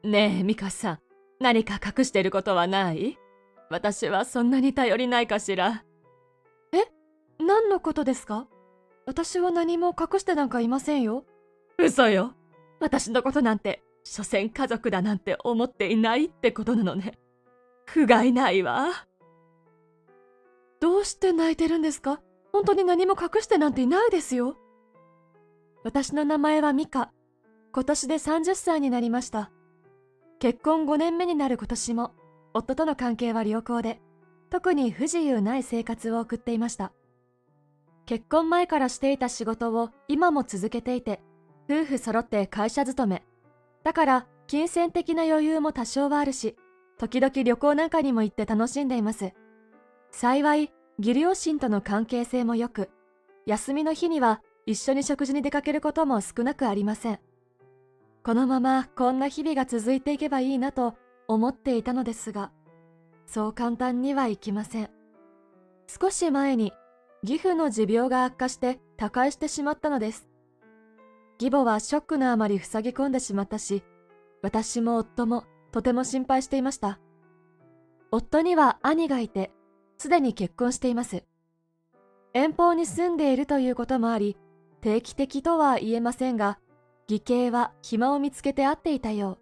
ねえ、ミカさん、何か隠していることはない？私はそんなに頼りないかしら。え、何のことですか？私は何も隠してなんかいませんよ。嘘よ。私のことなんて、所詮家族だなんて思っていないってことなのね。不甲斐ないわ。どうして泣いてるんですか？本当に何も隠してなんていないですよ。私の名前はミカ。今年で30歳になりました。結婚5年目になる今年も、夫との関係は良好で、特に不自由ない生活を送っていました。結婚前からしていた仕事を今も続けていて、夫婦揃って会社勤め。だから、金銭的な余裕も多少はあるし、時々旅行なんかにも行って楽しんでいます。幸い、義両親との関係性も良く、休みの日には一緒に食事に出かけることも少なくありません。このままこんな日々が続いていけばいいなと思っていたのですが、そう簡単にはいきません。少し前に義父の持病が悪化して他界してしまったのです。義母はショックのあまり塞ぎ込んでしまったし、私も夫もとても心配していました。夫には兄がいて、すでに結婚しています。遠方に住んでいるということもあり、定期的とは言えませんが、義兄は暇を見つけて会っていたよ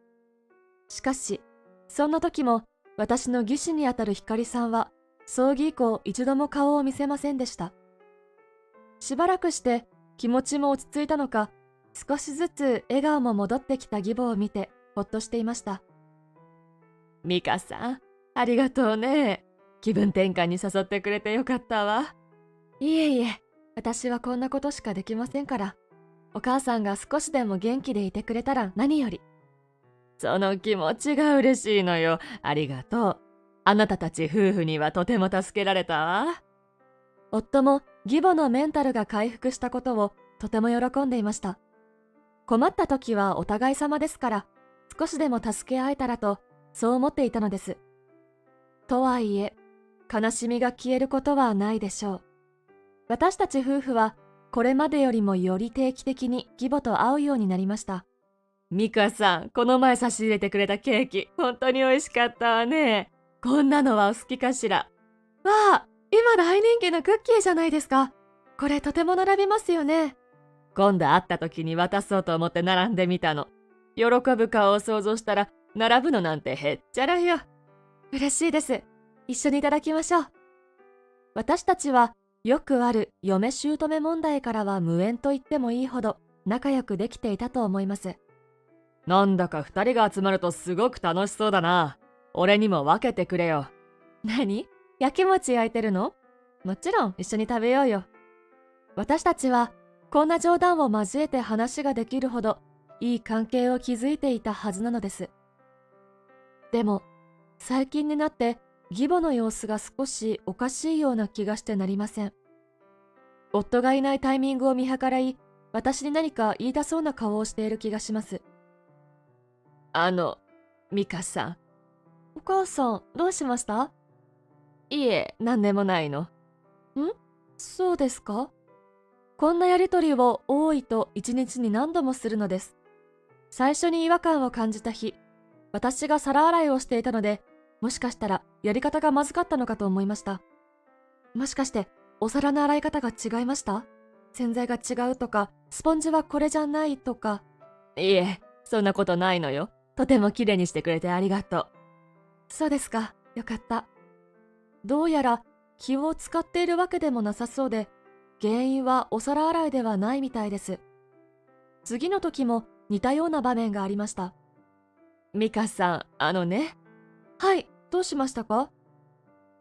う。しかし、そんな時も私の義士にあたる光さんは、葬儀以降一度も顔を見せませんでした。しばらくして気持ちも落ち着いたのか、少しずつ笑顔も戻ってきた義母を見てほっとしていました。ミカさん、ありがとうね。気分転換に誘ってくれてよかったわ。いえいえ、私はこんなことしかできませんから。お母さんが少しでも元気でいてくれたら何より。その気持ちが嬉しいのよ。ありがとう。あなたたち夫婦にはとても助けられたわ。夫も義母のメンタルが回復したことをとても喜んでいました。困った時はお互い様ですから、少しでも助け合えたらと、そう思っていたのです。とはいえ、悲しみが消えることはないでしょう。私たち夫婦は、これまでよりもより定期的に義母と会うようになりました。ミカさん、この前差し入れてくれたケーキ、本当に美味しかったわね。こんなのはお好きかしら。わあ、今大人気のクッキーじゃないですか。これとても並びますよね。今度会った時に渡そうと思って並んでみたの。喜ぶ顔を想像したら、並ぶのなんてへっちゃらよ。嬉しいです。一緒にいただきましょう。私たちはよくある嫁姑問題からは無縁と言ってもいいほど仲良くできていたと思います。なんだか二人が集まるとすごく楽しそうだな。俺にも分けてくれよ。何？焼き餅焼いてるの？もちろん一緒に食べようよ。私たちはこんな冗談を交えて話ができるほどいい関係を築いていたはずなのです。でも最近になって義母の様子が少しおかしいような気がしてなりません。夫がいないタイミングを見計らい、私に何か言いたそうな顔をしている気がします。ミカさん。お母さん、どうしました？いえ、なんでもないの。そうですか？こんなやりとりを多いと一日に何度もするのです。最初に違和感を感じた日、私が皿洗いをしていたので、もしかしたらやり方がまずかったのかと思いました。もしかしてお皿の洗い方が違いました？洗剤が違うとか、スポンジはこれじゃないとか。いえ、そんなことないのよ。とてもきれいにしてくれてありがとう。そうですか、よかった。どうやら気を使っているわけでもなさそうで、原因はお皿洗いではないみたいです。次の時も似たような場面がありました。ミカさん、はい、どうしましたか？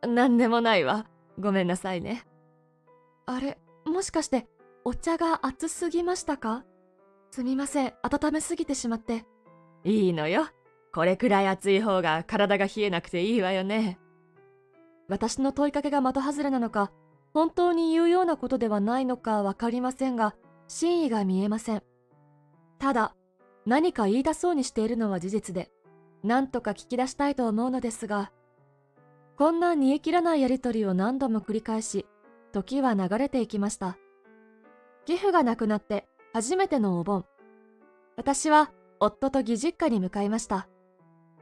なんでもないわ。ごめんなさいね。あれ、もしかしてお茶が熱すぎましたか？すみません、温めすぎてしまって。いいのよ。これくらい熱い方が体が冷えなくていいわよね。私の問いかけが的外れなのか、本当に言うようなことではないのかわかりませんが、真意が見えません。ただ、何か言い出そうにしているのは事実で、何とか聞き出したいと思うのですが、こんな煮え切らないやりとりを何度も繰り返し、時は流れていきました。義父が亡くなって初めてのお盆。私は夫と義実家に向かいました。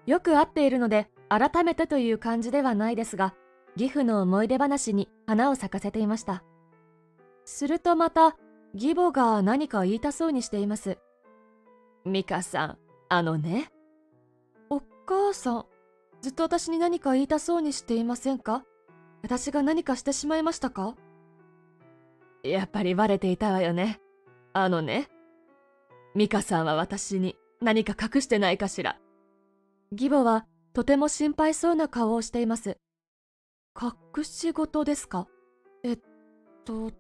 よく会っているので改めてという感じではないですが、義父の思い出話に花を咲かせていました。するとまた、義母が何か言いたそうにしています。美香さん、ね。お母さん、ずっと私に何か言いたそうにしていませんか？私が何かしてしまいましたか？やっぱりバレていたわよね。ね。美香さんは私に何か隠してないかしら。義母はとても心配そうな顔をしています。隠し事ですか？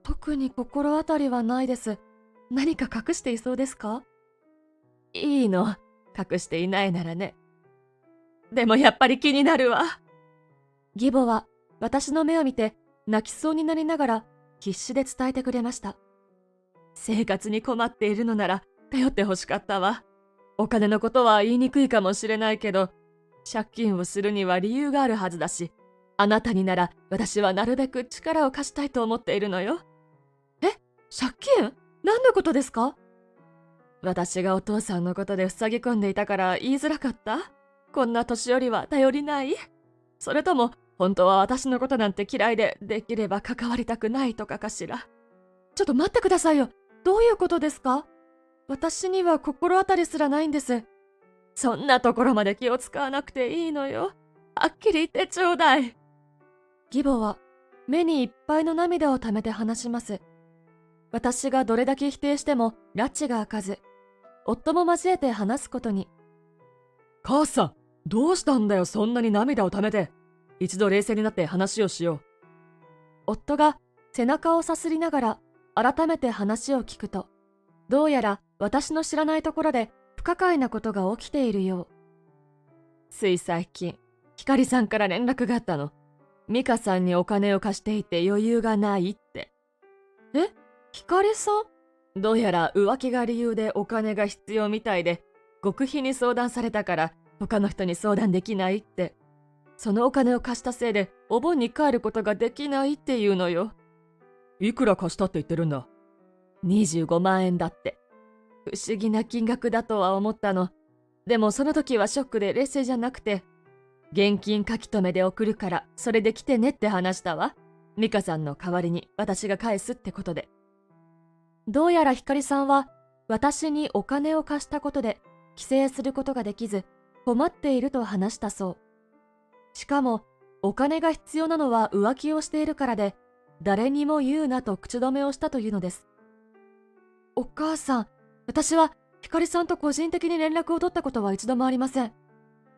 特に心当たりはないです。何か隠していそうですか？いいの、隠していないならね。でもやっぱり気になるわ。義母は私の目を見て泣きそうになりながら必死で伝えてくれました。生活に困っているのなら頼ってほしかったわ。お金のことは言いにくいかもしれないけど、借金をするには理由があるはずだし、あなたになら私はなるべく力を貸したいと思っているのよ。借金？何のことですか？私がお父さんのことで塞ぎ込んでいたから言いづらかった？こんな年寄りは頼りない？それとも本当は私のことなんて嫌いでできれば関わりたくないとかかしら。ちょっと待ってくださいよ。どういうことですか？私には心当たりすらないんです。そんなところまで気を使わなくていいのよ。はっきり言ってちょうだい。義母は目にいっぱいの涙をためて話します。私がどれだけ否定しても拉致が開かず、夫も交えて話すことに。母さん、どうしたんだよ、そんなに涙をためて。一度冷静になって話をしよう。夫が背中をさすりながら改めて話を聞くと、どうやら私の知らないところで不可解なことが起きているよう。つい最近、ひかりさんから連絡があったの。美香さんにお金を貸していて余裕がないって。ひかりさん？どうやら浮気が理由でお金が必要みたいで、極秘に相談されたから他の人に相談できないって。そのお金を貸したせいでお盆に帰ることができないっていうのよ。いくら貸したって言ってるんだ？25万円だって。不思議な金額だとは思ったの。でもその時はショックで冷静じゃなくて、現金書き留めで送るからそれで来てねって話したわ。美香さんの代わりに私が返すってことで。どうやらひかりさんは私にお金を貸したことで帰省することができず困っていると話したそう。しかもお金が必要なのは浮気をしているからで、誰にも言うなと口止めをしたというのです。お母さん、私はひかりさんと個人的に連絡を取ったことは一度もありません。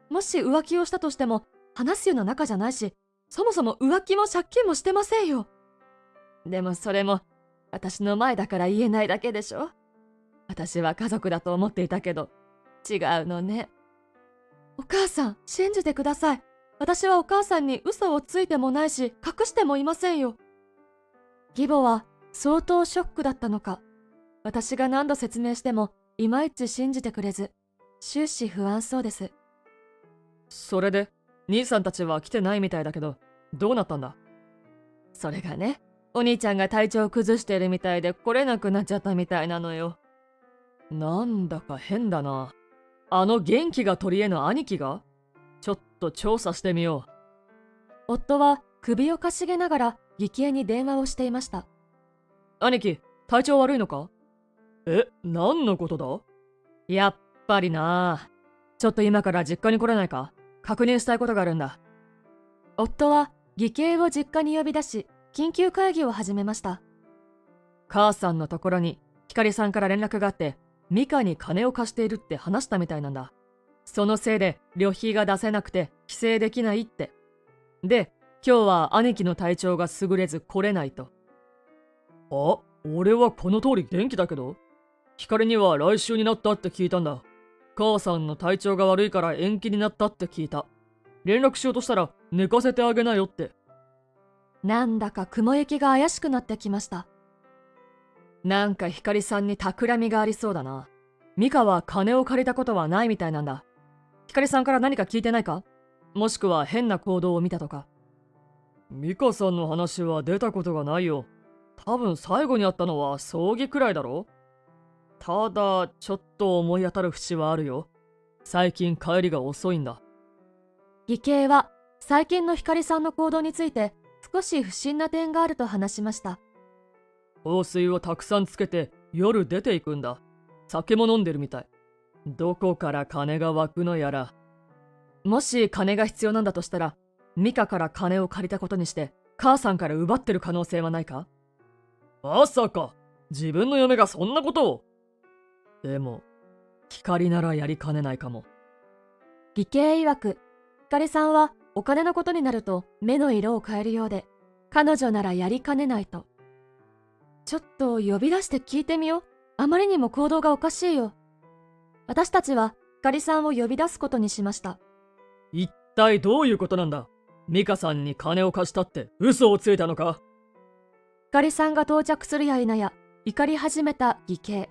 もし浮気をしたとしても話すような仲じゃないし、そもそも浮気も借金もしてませんよ。でもそれも私の前だから言えないだけでしょ。私は家族だと思っていたけど違うのね。お母さん、信じてください。私はお母さんに嘘をついてもないし隠してもいませんよ。義母は相当ショックだったのか、私が何度説明してもいまいち信じてくれず、終始不安そうです。それで兄さんたちは来てないみたいだけど、どうなったんだ？それがね、お兄ちゃんが体調を崩しているみたいで来れなくなっちゃったみたいなのよ。なんだか変だな。元気が取り柄の兄貴が？ちょっと調査してみよう。夫は首をかしげながら義兄に電話をしていました。兄貴、体調悪いのか？何のことだ？やっぱりな。ちょっと今から実家に来れないか？確認したいことがあるんだ。夫は義兄を実家に呼び出し、緊急会議を始めました。母さんのところにひかりさんから連絡があって、美香に金を貸しているって話したみたいなんだ。そのせいで旅費が出せなくて帰省できないって。で、今日は兄貴の体調が優れず来れないと。俺はこの通り元気だけど。ひかりには来週になったって聞いたんだ。母さんの体調が悪いから延期になったって聞いた。連絡しようとしたら寝かせてあげなよって。なんだか雲行きが怪しくなってきました。なんかひかりさんに企みがありそうだな。美香は金を借りたことはないみたいなんだ。ひかりさんから何か聞いてないか？もしくは変な行動を見たとか。美香さんの話は出たことがないよ。多分最後にあったのは葬儀くらいだろ。ただちょっと思い当たる節はあるよ。最近帰りが遅いんだ。義兄は最近の光さんの行動について少し不審な点があると話しました。香水をたくさんつけて夜出ていくんだ。酒も飲んでるみたい。どこから金が湧くのやら。もし金が必要なんだとしたら、ミカから金を借りたことにして母さんから奪ってる可能性はないか？まさか自分の嫁がそんなことを。でも光ならやりかねないかも。義兄曰く、光さんはお金のことになると目の色を変えるようで、彼女ならやりかねないと。ちょっと呼び出して聞いてみよう。あまりにも行動がおかしいよ。私たちは光さんを呼び出すことにしました。一体どういうことなんだ？ミカさんに金を貸したって嘘をついたのか？光さんが到着するや否や怒り始めた義兄。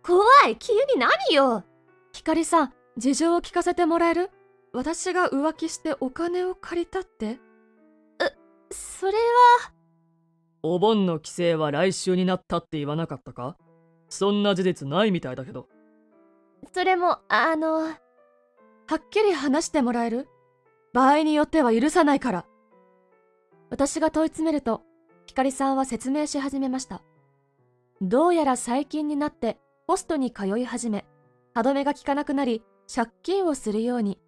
怖い、急に何よ。光さん、事情を聞かせてもらえる？私が浮気してお金を借りたって？それは。お盆の規制は来週になったって言わなかったか？そんな事実ないみたいだけど。それもはっきり話してもらえる？場合によっては許さないから。私が問い詰めると、光さんは説明し始めました。どうやら最近になってホストに通い始め、歯止めが効かなくなり借金をするように。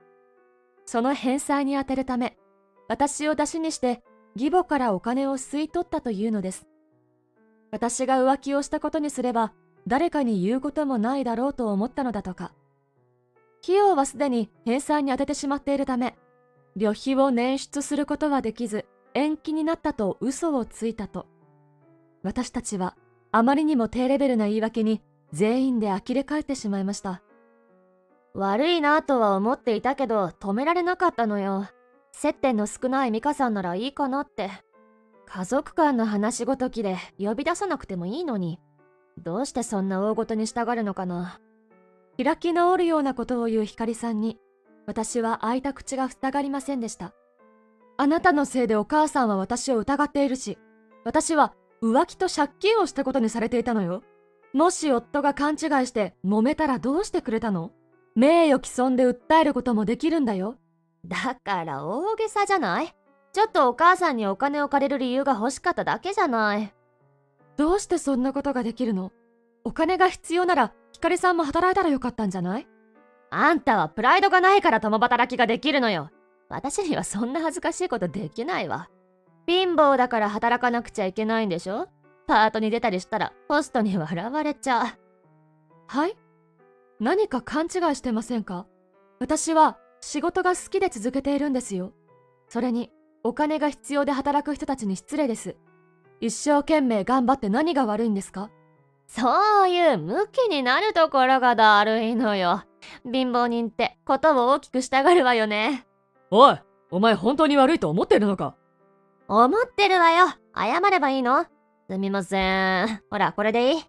その返済に充てるため、私を出しにして義母からお金を吸い取ったというのです。私が浮気をしたことにすれば、誰かに言うこともないだろうと思ったのだとか。費用はすでに返済に充ててしまっているため、旅費を捻出することはできず、延期になったと嘘をついたと。私たちはあまりにも低レベルな言い訳に全員で呆れ返ってしまいました。悪いなとは思っていたけど止められなかったのよ。接点の少ないミカさんならいいかなって。家族間の話ごときで呼び出さなくてもいいのに。どうしてそんな大ごとにしたがるのかな。開き直るようなことを言う光さんに、私は開いた口が塞がりませんでした。あなたのせいでお母さんは私を疑っているし、私は浮気と借金をしたことにされていたのよ。もし夫が勘違いして揉めたらどうしてくれたの？名誉毀損で訴えることもできるんだよ。だから大げさじゃない？ちょっとお母さんにお金を借りる理由が欲しかっただけじゃない。どうしてそんなことができるの？お金が必要なら光さんも働いたらよかったんじゃない？あんたはプライドがないから共働きができるのよ。私にはそんな恥ずかしいことできないわ。貧乏だから働かなくちゃいけないんでしょ？パートに出たりしたらホストに笑われちゃう。はい？何か勘違いしてませんか？私は仕事が好きで続けているんですよ。それにお金が必要で働く人たちに失礼です。一生懸命頑張って何が悪いんですか？そういうムキになるところがだるいのよ。貧乏人ってことを大きくしたがるわよね。おい、お前本当に悪いと思ってるのか？思ってるわよ。謝ればいいの？すみません。ほら、これでいい？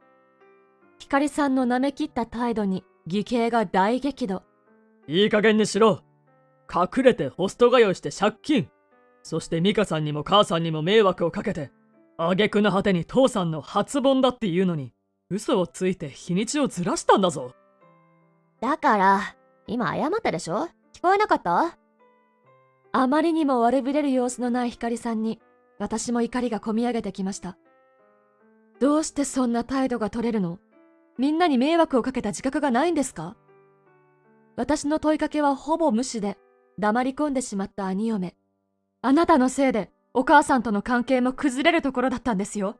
光さんの舐め切った態度に義兄が大激怒。いい加減にしろ。隠れてホスト通いして借金。そしてミカさんにも母さんにも迷惑をかけて、挙句の果てに父さんの初盆だっていうのに、嘘をついて日にちをずらしたんだぞ。だから、今謝ったでしょ？聞こえなかった？あまりにも悪びれる様子のない光さんに、私も怒りがこみ上げてきました。どうしてそんな態度が取れるの？みんなに迷惑をかけた自覚がないんですか？私の問いかけはほぼ無視で、黙り込んでしまった兄嫁。あなたのせいで、お母さんとの関係も崩れるところだったんですよ。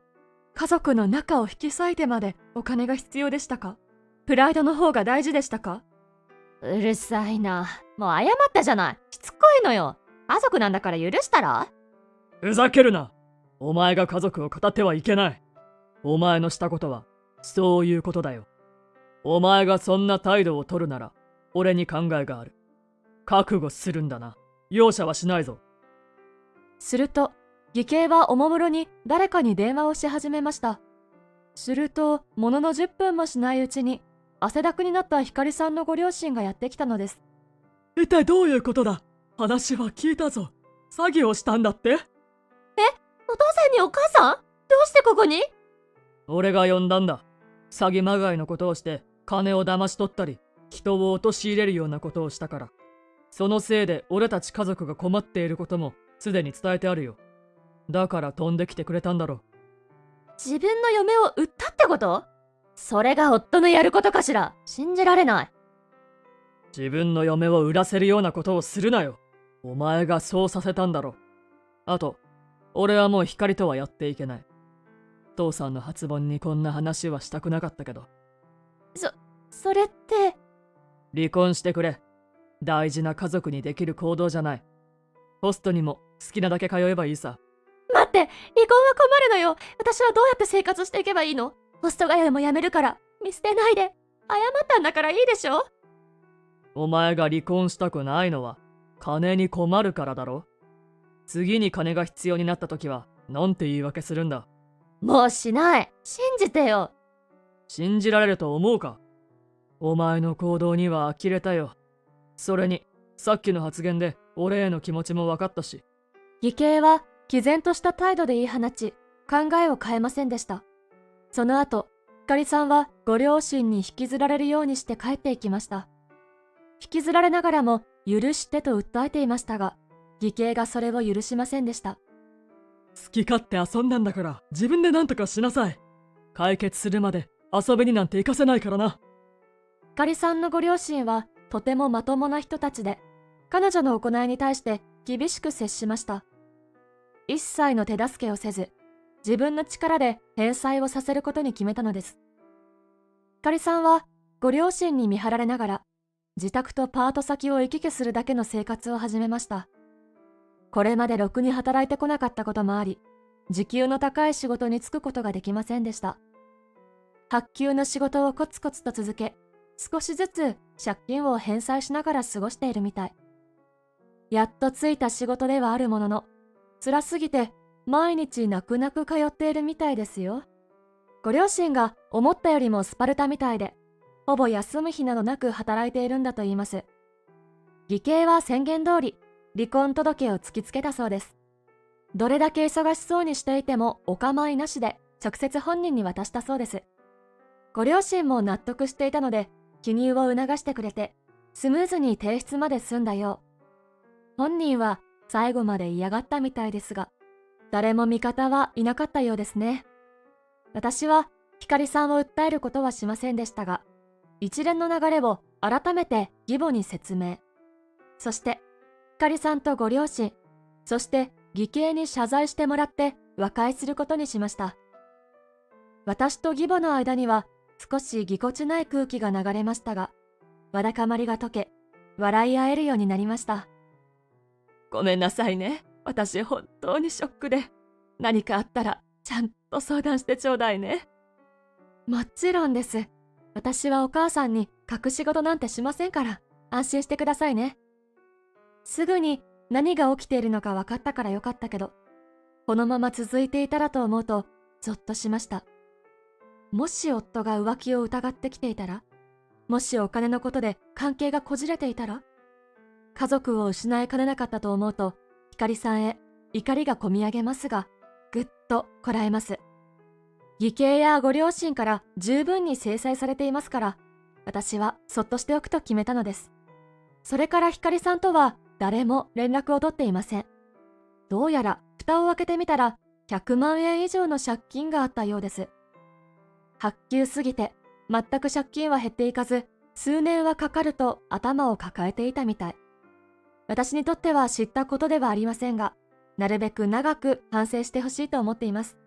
家族の仲を引き裂いてまでお金が必要でしたか？プライドの方が大事でしたか？うるさいな。もう謝ったじゃない。しつこいのよ。家族なんだから許したら？ふざけるな。お前が家族を語ってはいけない。お前のしたことはそういうことだよ。お前がそんな態度を取るなら俺に考えがある。覚悟するんだな。容赦はしないぞ。すると義兄はおもむろに誰かに電話をし始めました。するとものの10分もしないうちに汗だくになった光さんのご両親がやってきたのです。一体どういうことだ？話は聞いたぞ。詐欺をしたんだって？お父さんにお母さん？どうしてここに？俺が呼んだんだ。詐欺まがいのことをして金を騙し取ったり人を陥れるようなことをしたから。そのせいで俺たち家族が困っていることもすでに伝えてあるよ。だから飛んできてくれたんだろ。自分の嫁を売ったってこと？それが夫のやることかしら？信じられない。自分の嫁を売らせるようなことをするなよ。お前がそうさせたんだろ。あと、俺はもう光とはやっていけない。父さんの初盆にこんな話はしたくなかったけど。それって。離婚してくれ。大事な家族にできる行動じゃない。ホストにも好きなだけ通えばいいさ。待って、離婚は困るのよ。私はどうやって生活していけばいいの？ホスト通いもやめるから、見捨てないで。謝ったんだからいいでしょ？お前が離婚したくないのは金に困るからだろ。次に金が必要になった時はなんて言い訳するんだ。もうしない。信じてよ。信じられると思うか？お前の行動には呆れたよ。それにさっきの発言で俺への気持ちも分かったし。義兄は毅然とした態度で言い放ち、考えを変えませんでした。その後、光さんはご両親に引きずられるようにして帰っていきました。引きずられながらも許してと訴えていましたが、義兄がそれを許しませんでした。好き勝手遊んだんだから自分で何とかしなさい。解決するまで遊びになんて行かせないからな。光さんのご両親はとてもまともな人たちで、彼女の行いに対して厳しく接しました。一切の手助けをせず、自分の力で返済をさせることに決めたのです。光さんはご両親に見張られながら、自宅とパート先を行き来するだけの生活を始めました。これまでろくに働いてこなかったこともあり、時給の高い仕事に就くことができませんでした。発給の仕事をコツコツと続け、少しずつ借金を返済しながら過ごしているみたい。やっとついた仕事ではあるものの、辛すぎて毎日泣く泣く通っているみたいですよ。ご両親が思ったよりもスパルタみたいで、ほぼ休む日などなく働いているんだと言います。義兄は宣言通り、離婚届を突きつけたそうです。どれだけ忙しそうにしていてもお構いなしで直接本人に渡したそうです。ご両親も納得していたので、記入を促してくれて、スムーズに提出まで済んだよう。本人は最後まで嫌がったみたいですが、誰も味方はいなかったようですね。私は光さんを訴えることはしませんでしたが、一連の流れを改めて義母に説明。そして、光さんとご両親、そして義兄に謝罪してもらって和解することにしました。私と義母の間には少しぎこちない空気が流れましたが、わだかまりが解け、笑い合えるようになりました。ごめんなさいね。私本当にショックで。何かあったらちゃんと相談してちょうだいね。もちろんです。私はお母さんに隠し事なんてしませんから、安心してくださいね。すぐに何が起きているのか分かったからよかったけど、このまま続いていたらと思うとゾッとしました。もし夫が浮気を疑ってきていたら、もしお金のことで関係がこじれていたら、家族を失いかねなかったと思うと、光さんへ怒りがこみ上げますが、ぐっとこらえます。義兄やご両親から十分に制裁されていますから、私はそっとしておくと決めたのです。それから光さんとは誰も連絡を取っていません。どうやら蓋を開けてみたら100万円以上の借金があったようです。発給すぎて全く借金は減っていかず、数年はかかると頭を抱えていたみたい。私にとっては知ったことではありませんが、なるべく長く反省してほしいと思っています。